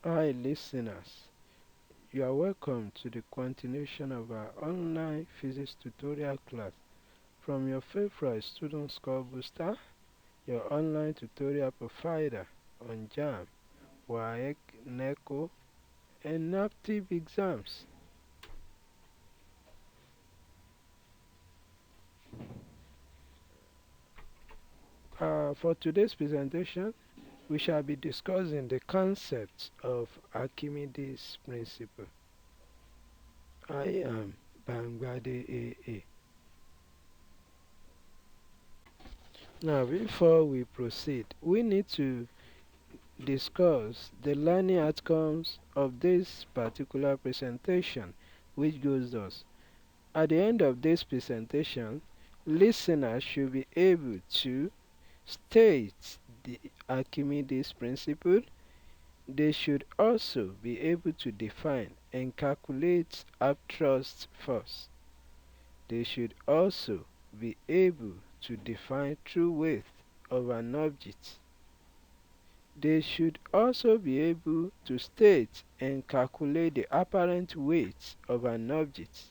Hi listeners, you are welcome to the continuation of our online physics tutorial class from your favorite student ScoreBooster, your online tutorial provider on JAM, WAEC, NECO, and NAPTIP exams. For today's presentation, we shall be discussing the concepts of Archimedes Principle. I am Bangbade AA. Now, before we proceed, we need to discuss the learning outcomes of this particular presentation, which goes thus. At the end of this presentation, listeners should be able to state the Archimedes principle. They should also be able to define and calculate upthrust force. They should also be able to define true weight of an object. They should also be able to state and calculate the apparent weight of an object.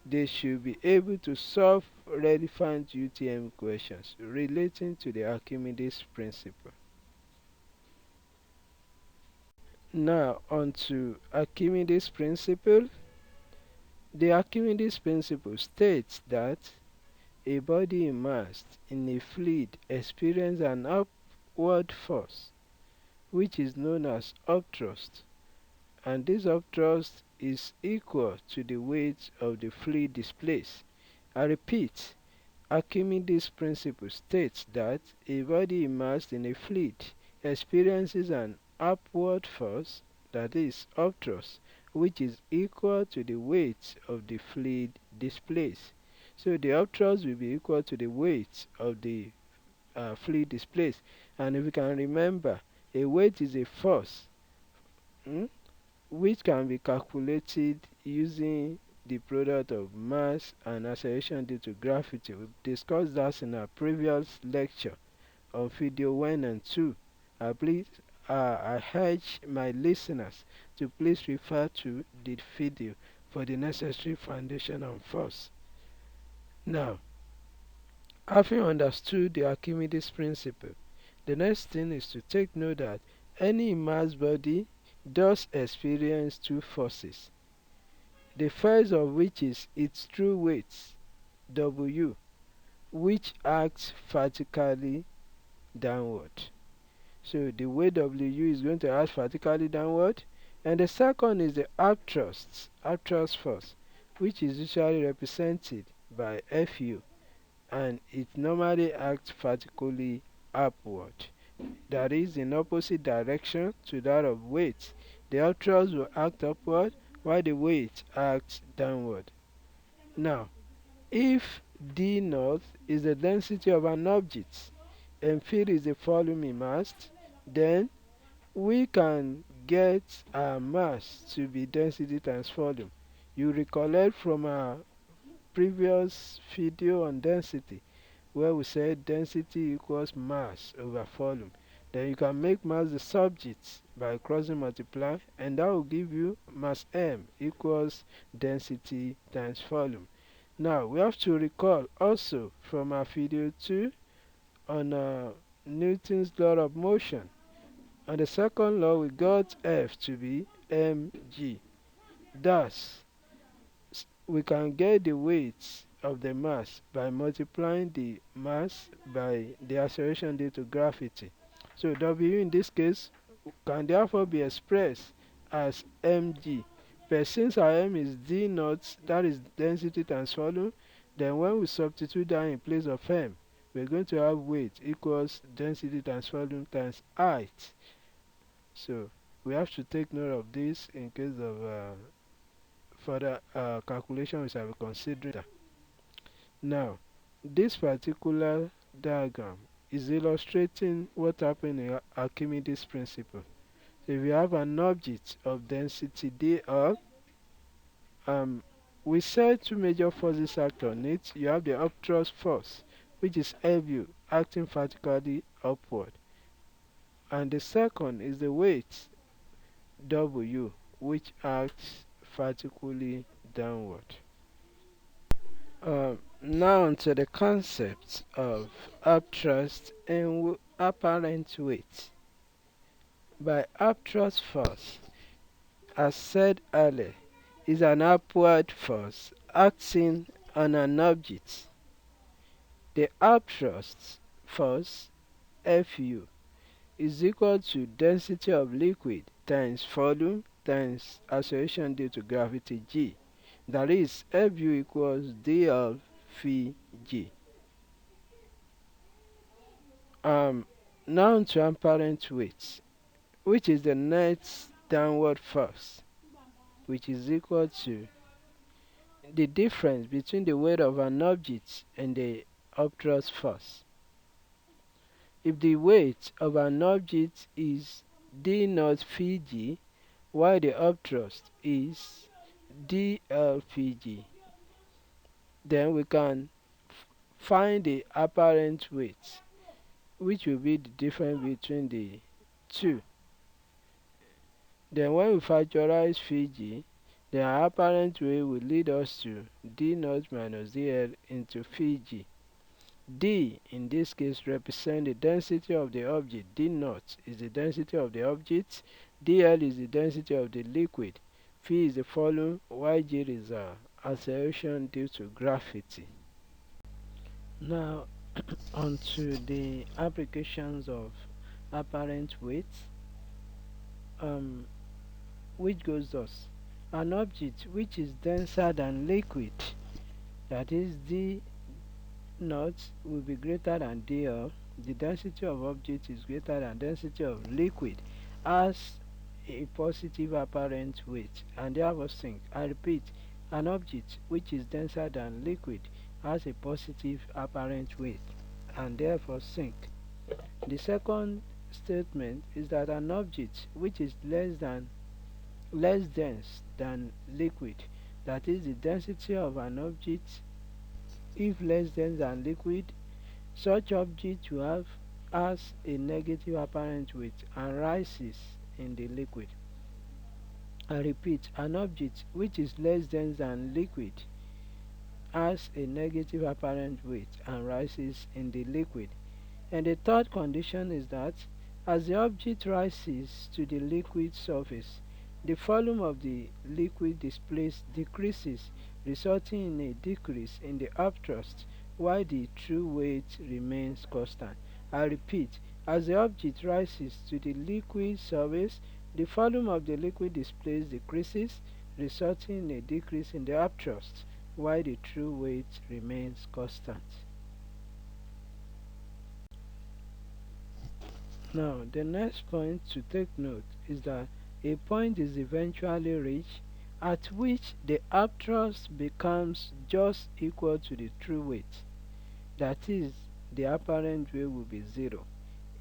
They should be able to solve relevant UTM questions relating to the Archimedes principle. Now on to Archimedes principle. The Archimedes principle states that a body immersed in a fluid experiences an upward force, which is known as upthrust, and this upthrust is equal to the weight of the fluid displaced. I repeat, Archimedes' principle states that a body immersed in a fluid experiences an upward force, that is, upthrust, which is equal to the weight of the fluid displaced. So the upthrust will be equal to the weight of the fluid displaced. And if you can remember, a weight is a force which can be calculated using the product of mass and acceleration due to gravity. We discussed that in our previous lecture on video 1 and 2. I urge my listeners to please refer to the video for the necessary foundation on force. Now, having understood the Archimedes principle, the next thing is to take note that any mass body does experience two forces, the first of which is its true weight, W, which acts vertically downward. So the weight W is going to act vertically downward. And the second is the upthrust force, which is usually represented by Fu, and it normally acts vertically upward. That is in opposite direction to that of weight. The upthrust will act upward while the weight acts downward. Now, if d naught is the density of an object and phi is the volume immersed, then we can get our mass to be density times volume. You recollect from our previous video on density where we said density equals mass over volume. Then you can make mass the subject by crossing multiply, and that will give you mass m equals density times volume. Now we have to recall also from our video 2 on Newton's law of motion. On the second law we got F to be mg. Thus we can get the weight of the mass by multiplying the mass by the acceleration due to gravity. So W in this case can therefore be expressed as mg. But since our m is d naught, that is density times volume, then when we substitute that in place of m, we're going to have weight equals density times volume times height. So we have to take note of this in case of further calculation we shall be considering. Now, this particular diagram is illustrating what happened in Archimedes principle. So if you have an object of density dr, we said two major forces act on it. You have the upthrust force, which is Fu, acting vertically upward, and the second is the weight W, which acts vertically downward. Now to the concept of upthrust and apparent weight. By upthrust force, as said earlier, is an upward force acting on an object. The upthrust force Fu is equal to density of liquid times volume times acceleration due to gravity g. That is, Fu equals d of phi g. Now to apparent weight, which is the net downward force, which is equal to the difference between the weight of an object and the upthrust force. If the weight of an object is d naught phi g, while the upthrust is dl phi g, then we can find the apparent weight, which will be the difference between the two. Then when we factorize phi g, the apparent weight will lead us to d naught minus dl into phi g. D in this case represents the density of the object. D naught is the density of the object. dl is the density of the liquid. Phi is the volume. Yg is acceleration due to gravity. Now onto the applications of apparent weight, which goes thus: an object which is denser than liquid, that is d naught, will be greater than dl. The density of object is greater than density of liquid, as a positive apparent weight, and therefore sink. I repeat, an object which is denser than liquid has a positive apparent weight and therefore sink. The second statement is that an object which is less dense than liquid, that is, the density of an object, if less dense than liquid, such object will has a negative apparent weight and rises in the liquid. I repeat, an object which is less dense than liquid has a negative apparent weight and rises in the liquid. And the third condition is that as the object rises to the liquid surface, the volume of the liquid displaced decreases, resulting in a decrease in the upthrust, while the true weight remains constant. I repeat, as the object rises to the liquid surface, the volume of the liquid displaced decreases, resulting in a decrease in the upthrust, while the true weight remains constant. Now, the next point to take note is that a point is eventually reached at which the upthrust becomes just equal to the true weight. That is, the apparent weight will be 0.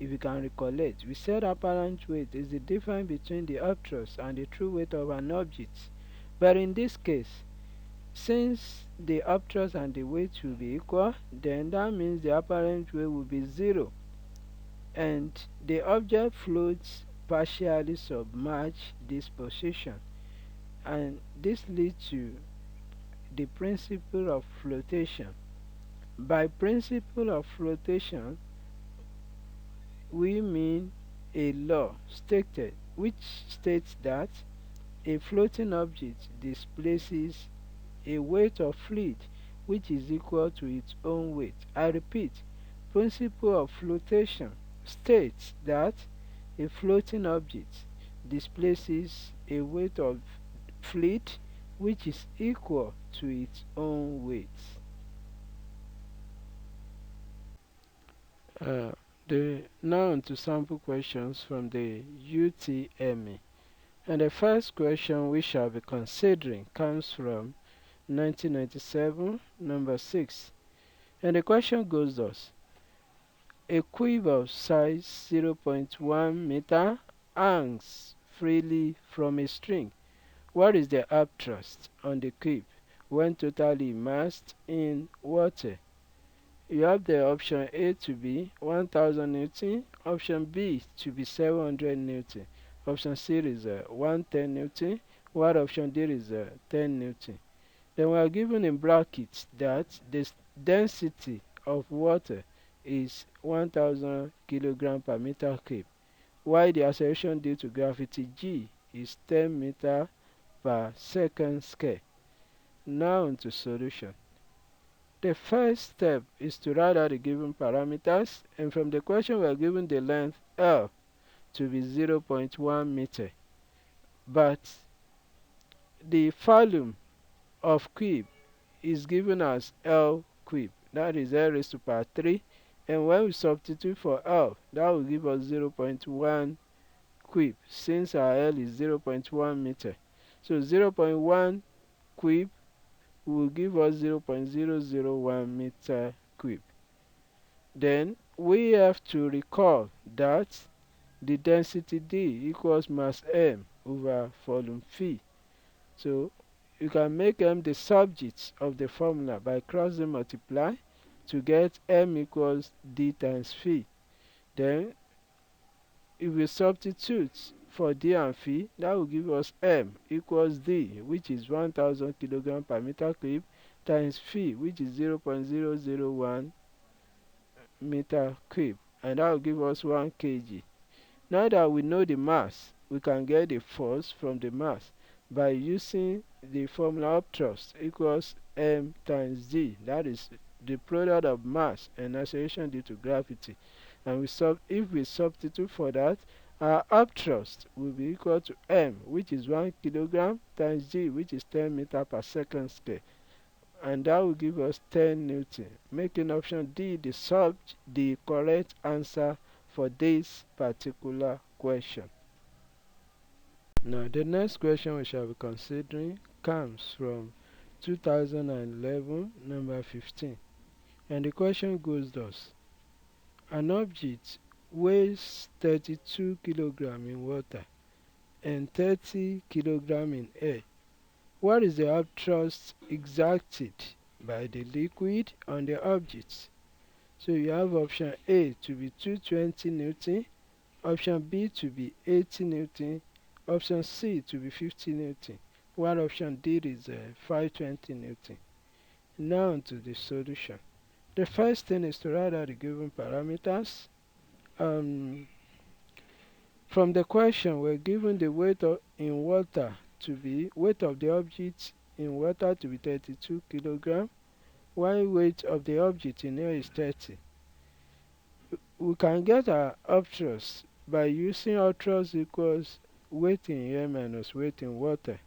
If you can recollect, we said apparent weight is the difference between the upthrust and the true weight of an object. But in this case, since the upthrust and the weight will be equal, then that means the apparent weight will be 0. And the object floats partially submerged this position, and this leads to the principle of flotation. By principle of flotation, we mean a law stated which states that a floating object displaces a weight of fluid which is equal to its own weight. I repeat, principle of flotation states that a floating object displaces a weight of fluid which is equal to its own weight. Now to sample questions from the UTME. And the first question we shall be considering comes from 1997, number 6. And the question goes thus: a cube of size 0.1 meter hangs freely from a string. What is the upthrust on the cube when totally immersed in water? You have the option A to be 1000 Newton, Option B to be 700 Newton. Option C is 110 Newton, while option D is 10 Newton. Then we are given in brackets that the density of water is 1000 kilogram per meter cube, while the acceleration due to gravity g is 10 meter per second square. Now into solution. The first step is to write out the given parameters, and from the question we are given the length L to be 0.1 meter, but the volume of cube is given as L cube, that is L raised to power 3, and when we substitute for L, that will give us 0.1 cube, since our L is 0.1 meter. So 0.1 cube will give us 0.001 meter cube. Then we have to recall that the density D equals mass M over volume V. So you can make M the subject of the formula by crossing multiply to get M equals D times V. Then if we substitute for D and V, that will give us M equals D, which is 1000 kilogram per meter cube, times V, which is 0.001 meter cube, and that will give us 1 kg. Now that we know the mass, we can get the force from the mass by using the formula upthrust equals m times g, that is the product of mass and acceleration due to gravity. And if we substitute for that, our upthrust will be equal to m, which is 1 kilogram, times g, which is 10 meter per second square, and that will give us 10 Newton, making option D the correct answer for this particular question. Now the next question we shall be considering comes from 2011, number 15, and the question goes thus: an object weighs 32 kg in water and 30 kg in air. What is the upthrust exerted by the liquid on the object? So you have option A to be 220 Newton, option B to be 80 Newton, option C to be 50 Newton, while option D is 520 Newton. Now to the solution. The first thing is to write out the given parameters. From the question, we're given the weight of the object in water to be 32 kg, while weight of the object in air is 30. We can get our upthrust by using upthrust equals weight in air minus weight in water,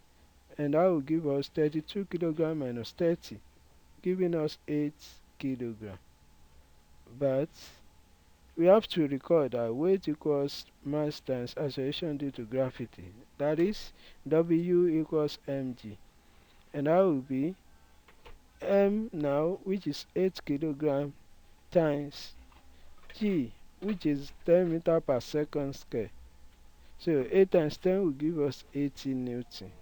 and that will give us 32 kg minus 30, giving us 8 kg. But we have to recall that weight equals mass times acceleration due to gravity, that is W equals mg, and that will be m now, which is 8 kg, times g, which is 10 meter per second square. So 8 times 10 will give us 80 Newton,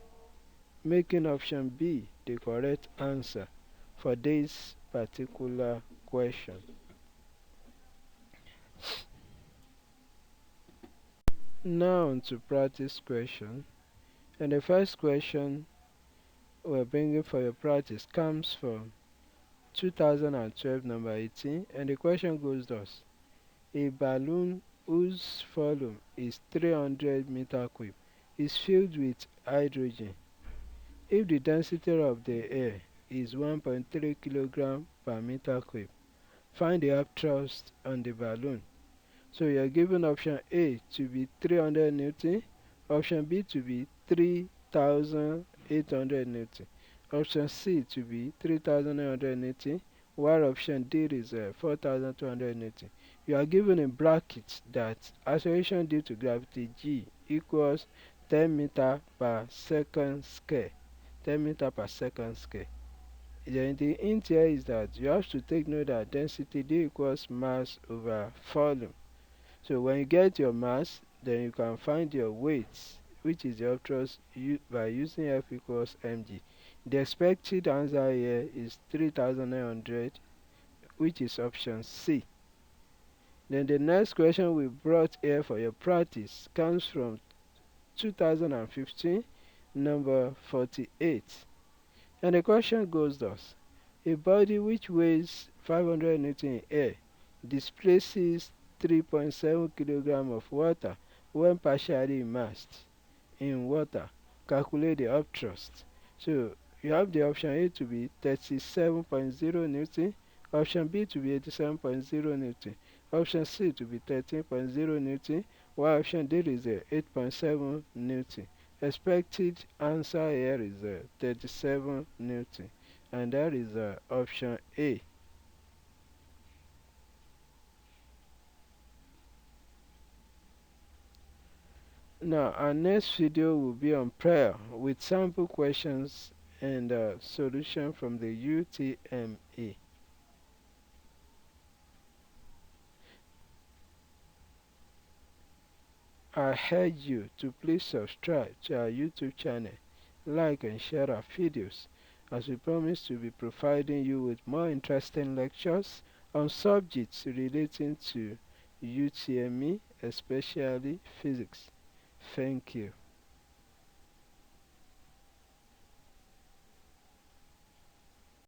making option B the correct answer for this particular question. Now on to practice question, and the first question we're bringing for your practice comes from 2012, number 18, and the question goes thus: a balloon whose volume is 300 meter cube is filled with hydrogen. If the density of the air is 1.3 kg per meter cube, find the upthrust on the balloon. So you are given option A to be 300 Newton, option B to be 3800 Newton, option C to be 3900 Newton, while option D is 4200 Newton. You are given in brackets that acceleration due to gravity G equals 10 meter per second square. 10 meter per second square. Then the hint here is that you have to take note that density D equals mass over volume. So when you get your mass, then you can find your weight, which is the upthrust, by using F equals mg. The expected answer here is 3900, which is option C. Then the next question we brought here for your practice comes from 2015, number 48. And the question goes thus: a body which weighs 500 Newton in air displaces 3.7 kg of water when partially immersed in water. Calculate the upthrust. So you have the option A to be 37.0 Newton, option B to be 87.0 Newton, option C to be 13.0 Newton, while option D is 8.7 Newton. Expected answer here is 37 Newton, and that is option A. Now our next video will be on prayer with sample questions and solution from the UTME. I urge you to please subscribe to our YouTube channel, like and share our videos, as we promise to be providing you with more interesting lectures on subjects relating to UTME, especially physics. Thank you.